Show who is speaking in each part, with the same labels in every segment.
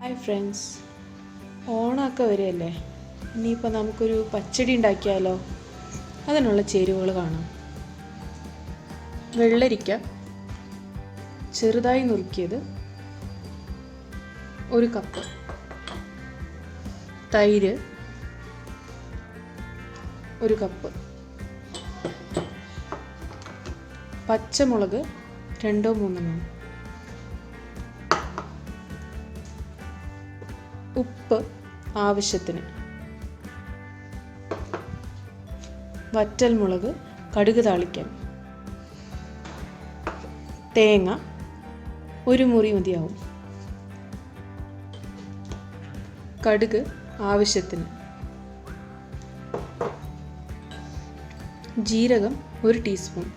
Speaker 1: Hi friends, ഓണമൊക്കെ വരികയല്ലേ. ഇനിയിപ്പോൾ നമുക്കൊരു പച്ചടി ഉണ്ടാക്കിയാലോ? അതിനുള്ള ചേരുവകൾ കാണാം. വെള്ളരിക്ക ചെറുതായി നുറുക്കിയത് 1 കപ്പ്, തൈര് 1 കപ്പ്, പച്ചമുളക് 2-3, ഉപ്പ് ആവശ്യത്തിന്, വറ്റൽമുളക് കടുക് താളിക്കാൻ, തേങ്ങ 1 മുറി മതിയാവും, കടുക് ആവശ്യത്തിന്, ജീരകം 1 ടീസ്പൂൺ,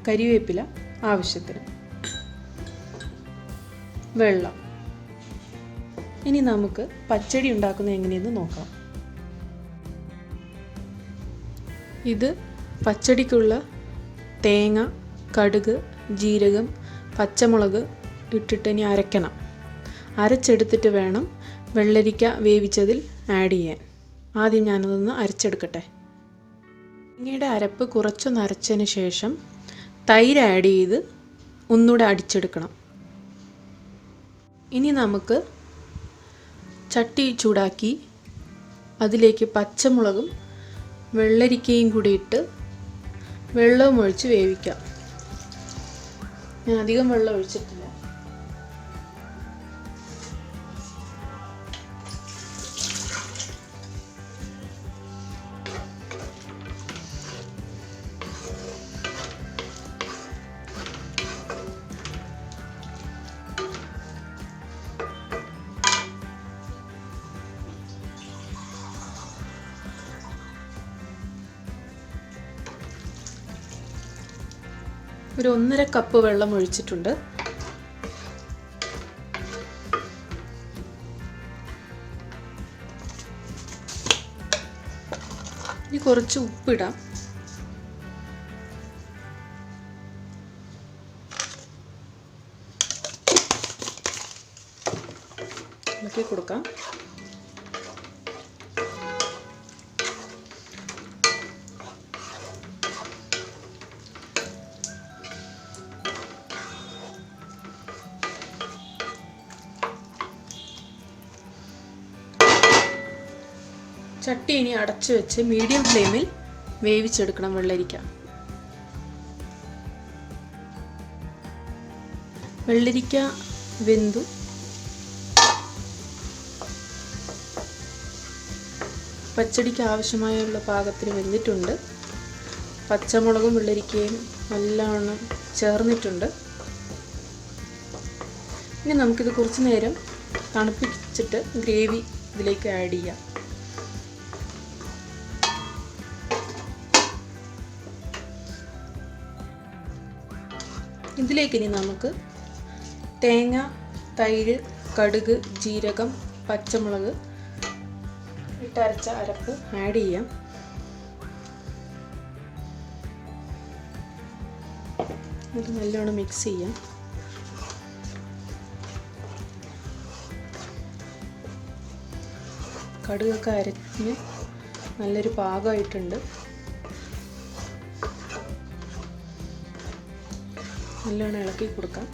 Speaker 1: കരിവേപ്പില ആവശ്യത്തിന്, വെള്ളം. ഇനി നമുക്ക് പച്ചടി ഉണ്ടാക്കുന്നത് എങ്ങനെയെന്ന് നോക്കാം. ഇത് പച്ചടിക്കുള്ള തേങ്ങ, കടുക്, ജീരകം, പച്ചമുളക് ഇട്ടിട്ട് ഇനി അരയ്ക്കണം. അരച്ചെടുത്തിട്ട് വേണം വെള്ളരിക്ക വേവിച്ചതിൽ ആഡ് ചെയ്യാൻ. ആദ്യം ഞാനതൊന്ന് അരച്ചെടുക്കട്ടെ. തേങ്ങയുടെ അരപ്പ് കുറച്ചൊന്ന് അരച്ചതിന് ശേഷം തൈര് ആഡ് ചെയ്ത് ഒന്നുകൂടെ അടിച്ചെടുക്കണം. ഇനി നമുക്ക് ചട്ടി ചൂടാക്കി അതിലേക്ക് പച്ചമുളകും വെള്ളരിക്കയും കൂടി ഇട്ട് വെള്ളവും ഒഴിച്ച് വേവിക്കാം. ഞാൻ അധികം വെള്ളം ഒഴിച്ചിട്ടില്ല. ഒരു 1.5 കപ്പ് വെള്ളം ഒഴിച്ചിട്ടുണ്ട്. ഇനി കുറച്ച് ഉപ്പിടാം. ഇളക്കി കൊടുക്കാം. ചട്ടി ഇനി അടച്ചു വെച്ച് മീഡിയം ഫ്ലെയിമിൽ വേവിച്ചെടുക്കണം വെള്ളരിക്ക. വെള്ളരിക്ക വെന്തു. പച്ചടിക്ക് ആവശ്യമായുള്ള പാകത്തിന് വെന്തിട്ടുണ്ട്. പച്ചമുളകും വെള്ളരിക്കയും നല്ലവണ്ണം ചേർന്നിട്ടുണ്ട്. ഇനി നമുക്കിത് കുറച്ച് നേരം തണുപ്പിച്ചിട്ട് ഗ്രേവി ഇതിലേക്ക് ആഡ് ചെയ്യാം. ഇതിലേക്ക് ഇനി നമുക്ക് തേങ്ങ, തൈര്, കടുക്, ജീരകം, പച്ചമുളക് ഇട്ടരച്ച അരപ്പ് ആഡ് ചെയ്യാം. ഇത് നല്ലോണം മിക്സ് ചെയ്യാം. കടുകൊക്കെ അരഞ്ഞ് നല്ലൊരു പാകമായിട്ടുണ്ട്. നല്ലോണം ഇളക്കി കൊടുക്കാം.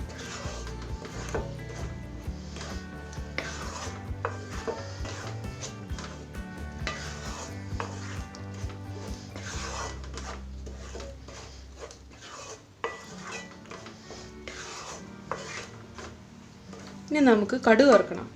Speaker 1: ഇനി നമുക്ക് കടുക് വറുക്കണം.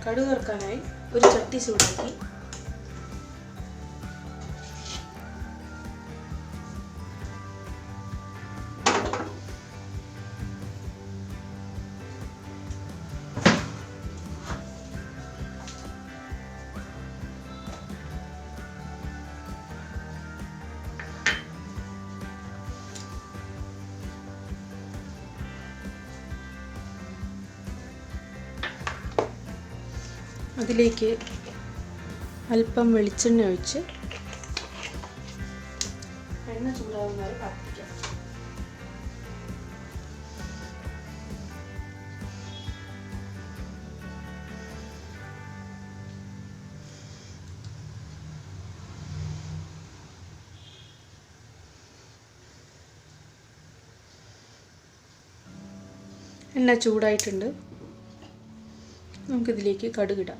Speaker 1: കടുക് വറുക്കാനായി ഒരു ചട്ടി ചൂടാക്കി അതിലേക്ക് അല്പം വെളിച്ചെണ്ണ ഒഴിച്ച് എണ്ണ ചൂടാകുന്നവരെ കാത്തിരിക്കാം. എണ്ണ ചൂടായിട്ടുണ്ട്. നമുക്കിതിലേക്ക് കടുകിടാം.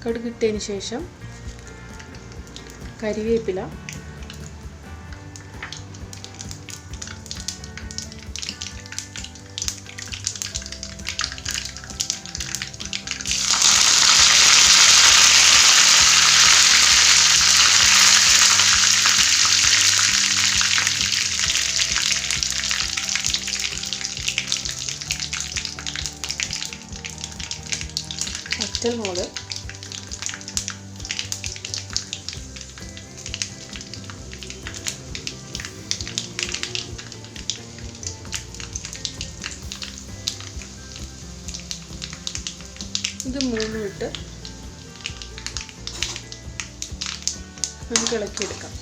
Speaker 1: കടുകിട്ടതിന് ശേഷം കരിവേപ്പില, പച്ചമുളക്, ഇത് മൂന്നും ഇട്ട് നമുക്ക് ഇളക്കിയെടുക്കാം.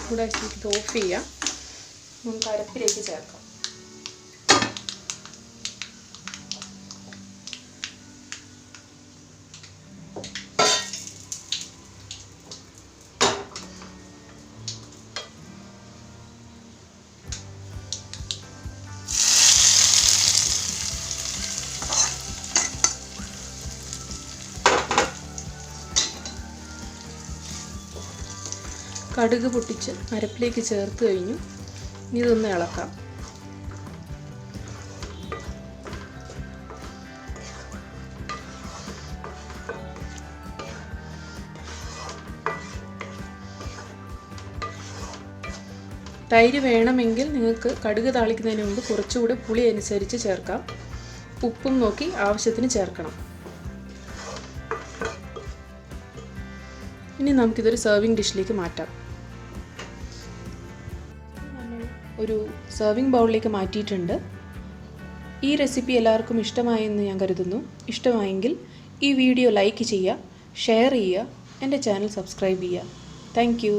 Speaker 1: ചൂടാക്കി ഇത് ഓഫ് ചെയ്യാം. നമുക്ക് അരപ്പിലേക്ക് ചേർക്കാം. കടുക് പൊട്ടിച്ച് അരപ്പിലേക്ക് ചേർത്ത് കഴിഞ്ഞു. ഇതൊന്ന് ഇളക്കാം. തൈര് വേണമെങ്കിൽ നിങ്ങൾക്ക് കടുക് താളിക്കുന്നതിന് മുമ്പ് കുറച്ചുകൂടി പുളി അനുസരിച്ച് ചേർക്കാം. ഉപ്പും നോക്കി ആവശ്യത്തിന് ചേർക്കണം. ഇനി നമുക്കിതൊരു സെർവിങ് ഡിഷിലേക്ക് മാറ്റാം. ഒരു സെർവിങ് ബൗളിലേക്ക് മാറ്റിയിട്ടുണ്ട്. ഈ റെസിപ്പി എല്ലാവർക്കും ഇഷ്ടമായെന്ന് ഞാൻ കരുതുന്നു. ഇഷ്ടമായെങ്കിൽ ഈ വീഡിയോ ലൈക്ക് ചെയ്യുക, ഷെയർ ചെയ്യുക, എൻ്റെ ചാനൽ സബ്സ്ക്രൈബ് ചെയ്യുക. Thank you.